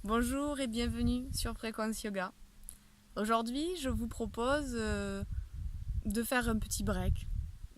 Bonjour et bienvenue sur Fréquence Yoga. Aujourd'hui, je vous propose de faire un petit break,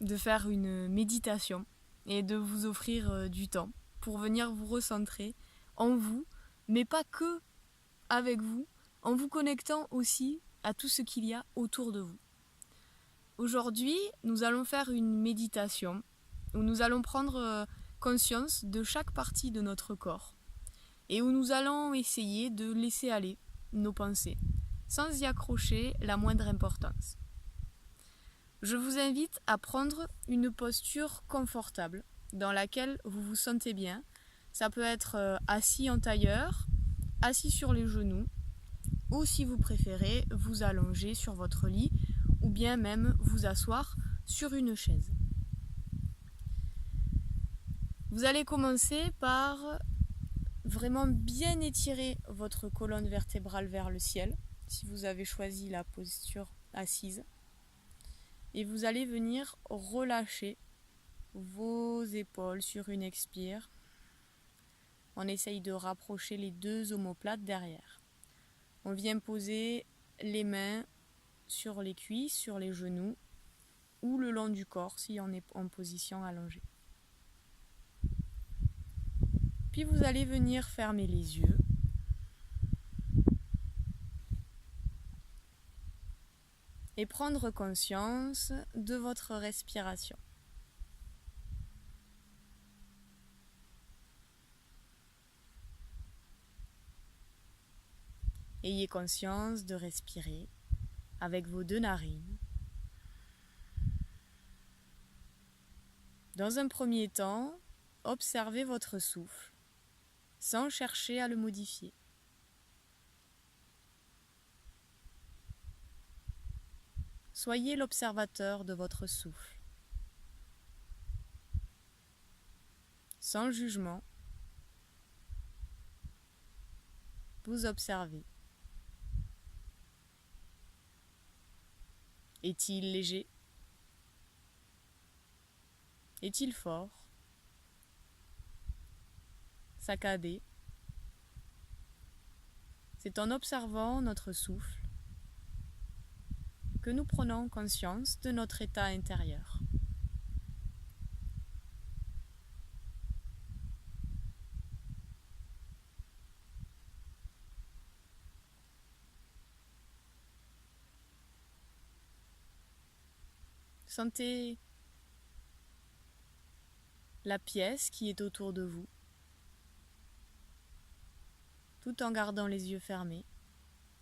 de faire une méditation et de vous offrir du temps pour venir vous recentrer en vous, mais pas que avec vous, en vous connectant aussi à tout ce qu'il y a autour de vous. Aujourd'hui, nous allons faire une méditation où nous allons prendre conscience de chaque partie de notre corps et où nous allons essayer de laisser aller nos pensées, sans y accrocher la moindre importance. Je vous invite à prendre une posture confortable, dans laquelle vous vous sentez bien. Ça peut être assis en tailleur, assis sur les genoux, ou si vous préférez, vous allonger sur votre lit, ou bien même vous asseoir sur une chaise. Vous allez commencer par vraiment bien étirer votre colonne vertébrale vers le ciel, si vous avez choisi la posture assise. Et vous allez venir relâcher vos épaules sur une expire. On essaye de rapprocher les deux omoplates derrière. On vient poser les mains sur les cuisses, sur les genoux ou le long du corps si on est en position allongée. Puis vous allez venir fermer les yeux. Et prendre conscience de votre respiration. Ayez conscience de respirer avec vos deux narines. Dans un premier temps, observez votre souffle sans chercher à le modifier. Soyez l'observateur de votre souffle, sans jugement. Vous observez. Est-il léger? Est-il fort? Saccadé? C'est en observant notre souffle que nous prenons conscience de notre état intérieur. Sentez la pièce qui est autour de vous, tout en gardant les yeux fermés.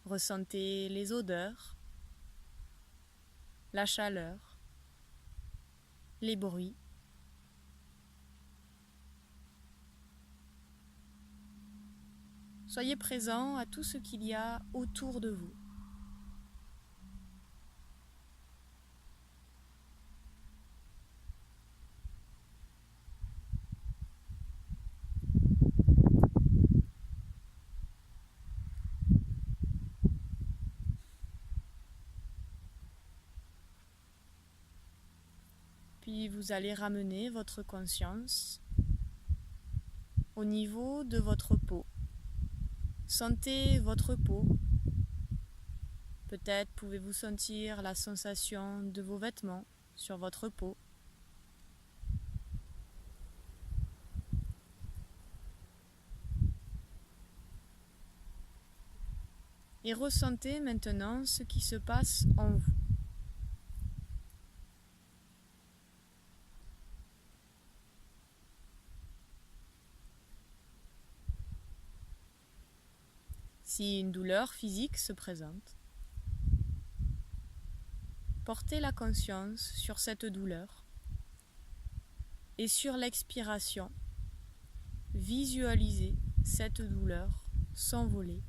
Ressentez les odeurs, la chaleur, les bruits. Soyez présent à tout ce qu'il y a autour de vous. Puis vous allez ramener votre conscience au niveau de votre peau. Sentez votre peau. Peut-être pouvez-vous sentir la sensation de vos vêtements sur votre peau. Et ressentez maintenant ce qui se passe en vous. Si une douleur physique se présente, portez la conscience sur cette douleur et sur l'expiration, visualisez cette douleur s'envoler,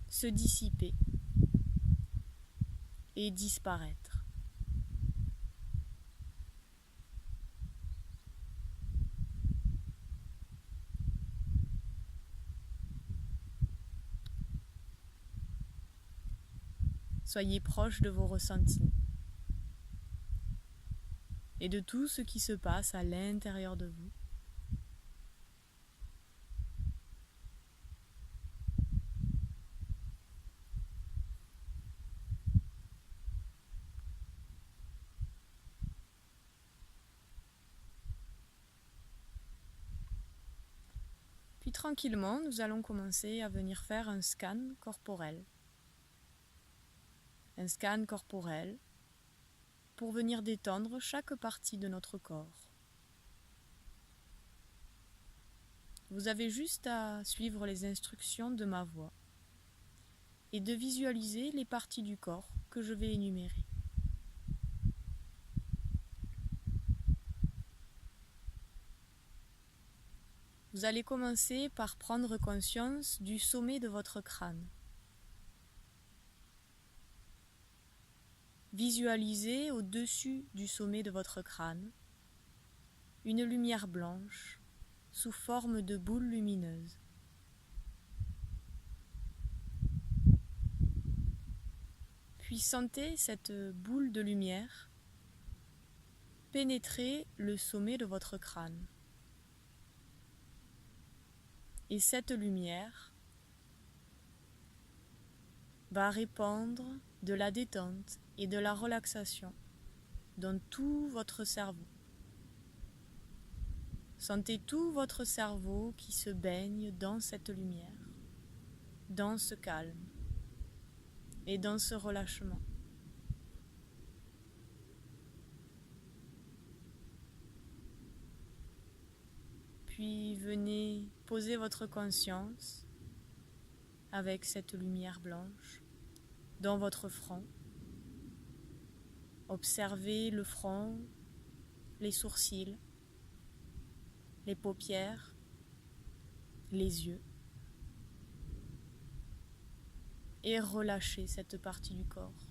se dissiper et disparaître. Soyez proche de vos ressentis et de tout ce qui se passe à l'intérieur de vous. tranquillement, nous allons commencer à venir faire un scan corporel. Un scan corporel pour venir détendre chaque partie de notre corps. Vous avez juste à suivre les instructions de ma voix et de visualiser les parties du corps que je vais énumérer. Vous allez commencer par prendre conscience du sommet de votre crâne. Visualisez au-dessus du sommet de votre crâne une lumière blanche sous forme de boule lumineuse. Puis sentez cette boule de lumière pénétrer le sommet de votre crâne. Et cette lumière va répandre de la détente et de la relaxation dans tout votre cerveau. Sentez tout votre cerveau qui se baigne dans cette lumière, dans ce calme et dans ce relâchement. Puis venez poser votre conscience avec cette lumière blanche dans votre front. Observez le front, les sourcils, les paupières, les yeux. Et relâchez cette partie du corps.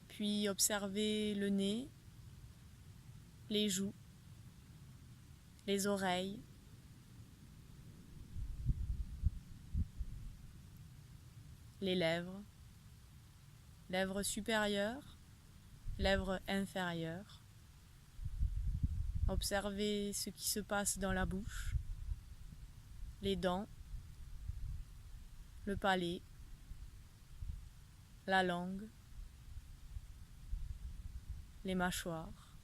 Puis observez le nez, les joues, les oreilles, les lèvres, lèvres supérieures, lèvres inférieures. Observez ce qui se passe dans la bouche, les dents, le palais, la langue, les mâchoires,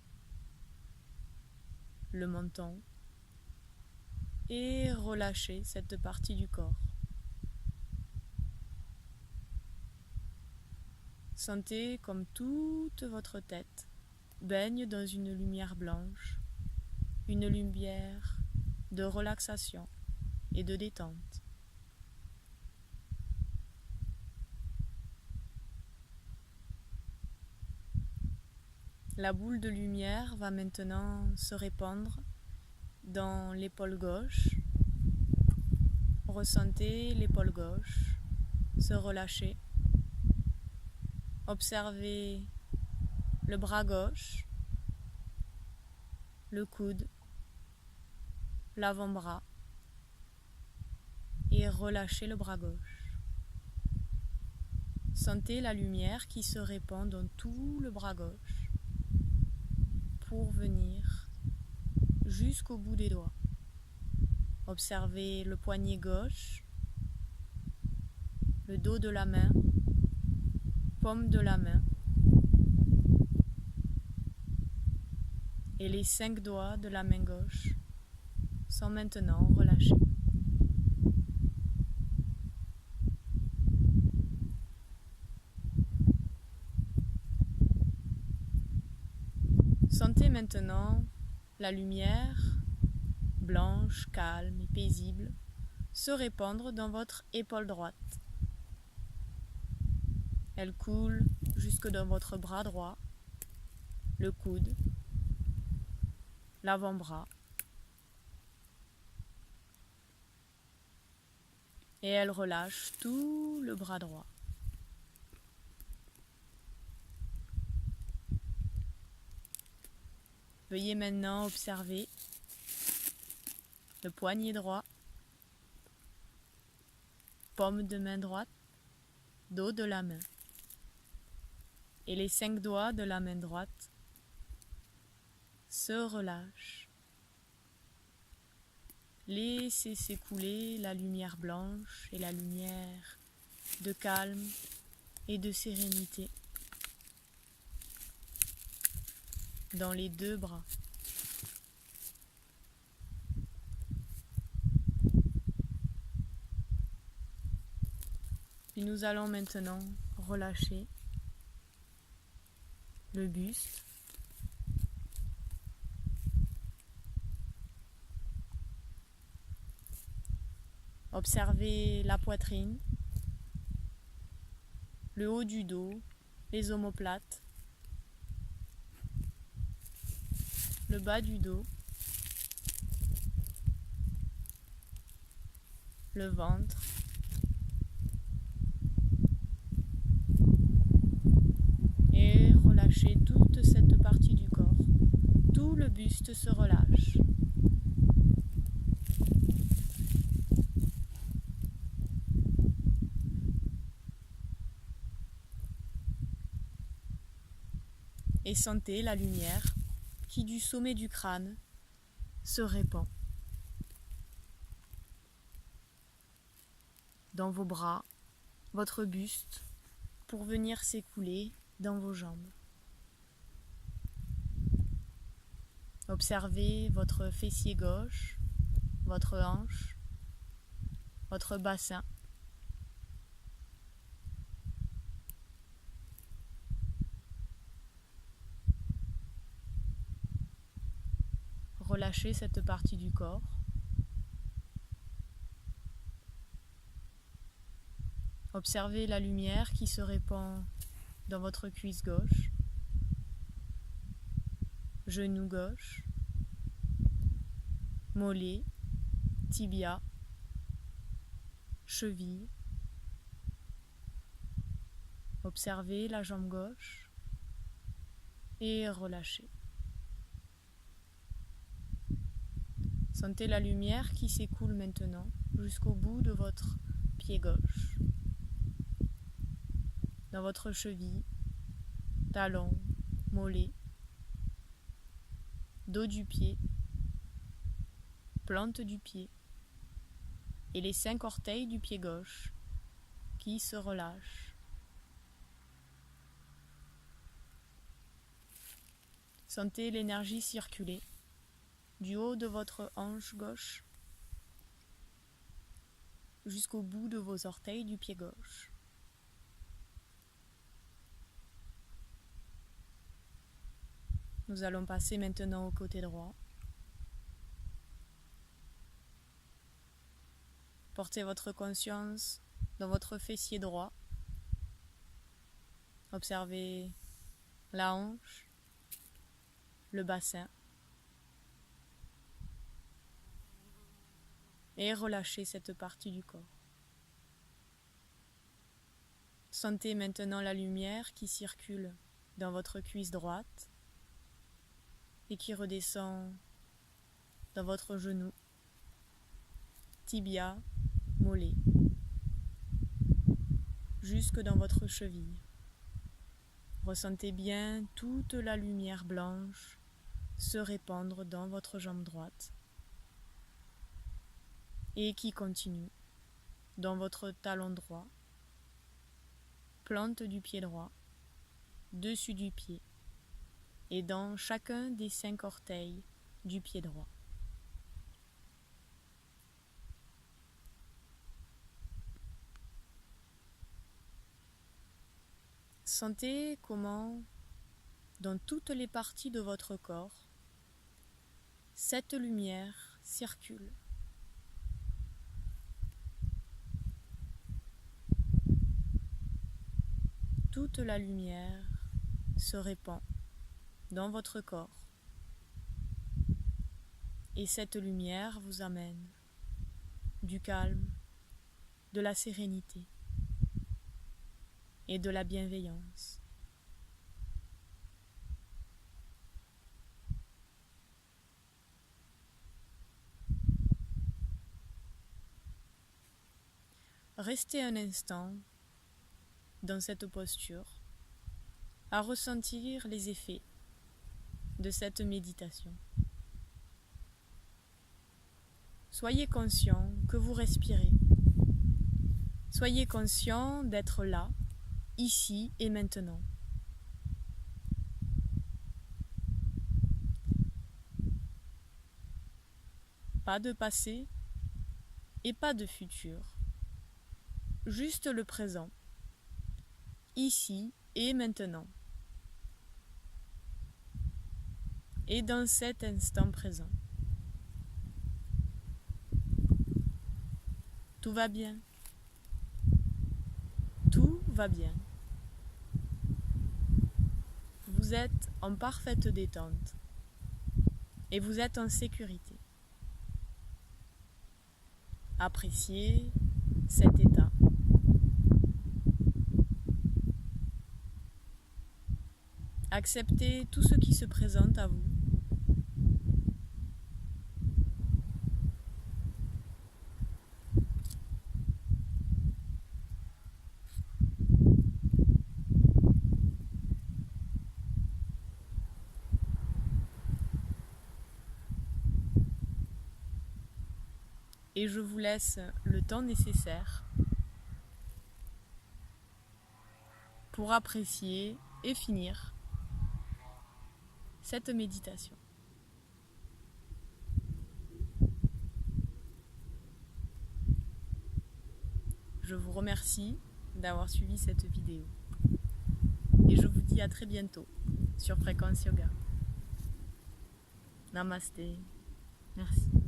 le menton, et relâchez cette partie du corps. Sentez comme toute votre tête baigne dans une lumière blanche, une lumière de relaxation et de détente. La boule de lumière va maintenant se répandre dans l'épaule gauche. Ressentez l'épaule gauche se relâcher. Observez le bras gauche, le coude, l'avant-bras et relâchez le bras gauche. Sentez la lumière qui se répand dans tout le bras gauche pour venir jusqu'au bout des doigts. Observez le poignet gauche, le dos de la main, paume de la main et les 5 doigts de la main gauche sont maintenant relâchés. Sentez maintenant la lumière blanche, calme et paisible se répandre dans votre épaule droite. Elle coule jusque dans votre bras droit, le coude, l'avant-bras. Et elle relâche tout le bras droit. Veuillez maintenant observer le poignet droit, paume de main droite, dos de la main. Et les 5 doigts de la main droite se relâchent. Laissez s'écouler la lumière blanche et la lumière de calme et de sérénité. dans les deux bras. Puis nous allons maintenant relâcher le buste. Observez la poitrine, le haut du dos, les omoplates, le bas du dos, le ventre, et relâchez toute cette partie du corps. Tout le buste se relâche. Et sentez la lumière qui du sommet du crâne se répand dans vos bras, votre buste, pour venir s'écouler dans vos jambes. Observez votre fessier gauche, votre hanche, votre bassin. Relâchez cette partie du corps. Observez la lumière qui se répand dans votre cuisse gauche, genou gauche, mollet, tibia, cheville. Observez la jambe gauche et relâchez. Sentez la lumière qui s'écoule maintenant jusqu'au bout de votre pied gauche, dans votre cheville, talon, mollet, dos du pied, plante du pied et les 5 orteils du pied gauche qui se relâchent. Sentez l'énergie circuler du haut de votre hanche gauche jusqu'au bout de vos orteils du pied gauche. Nous allons passer maintenant au côté droit. Portez votre conscience dans votre fessier droit. Observez la hanche, le bassin. Et relâchez cette partie du corps. Sentez maintenant la lumière qui circule dans votre cuisse droite et qui redescend dans votre genou, tibia, mollet, jusque dans votre cheville. Ressentez bien toute la lumière blanche se répandre dans votre jambe droite et qui continue dans votre talon droit, plante du pied droit, dessus du pied et dans chacun des 5 orteils du pied droit. Sentez comment, dans toutes les parties de votre corps, cette lumière circule. Toute la lumière se répand dans votre corps et cette lumière vous amène du calme, de la sérénité et de la bienveillance. Restez un instant dans cette posture à ressentir les effets de cette méditation. Soyez conscient que vous respirez. Soyez conscient d'être là, ici et maintenant. Pas de passé et pas de futur. Juste le présent. Ici et maintenant. Et dans cet instant présent. Tout va bien. Tout va bien. Vous êtes en parfaite détente et vous êtes en sécurité. Appréciez cet état. Acceptez tout ce qui se présente à vous. Et je vous laisse le temps nécessaire pour apprécier et finir cette méditation. Je vous remercie d'avoir suivi cette vidéo et je vous dis à très bientôt sur Fréquence Yoga. Namasté. Merci.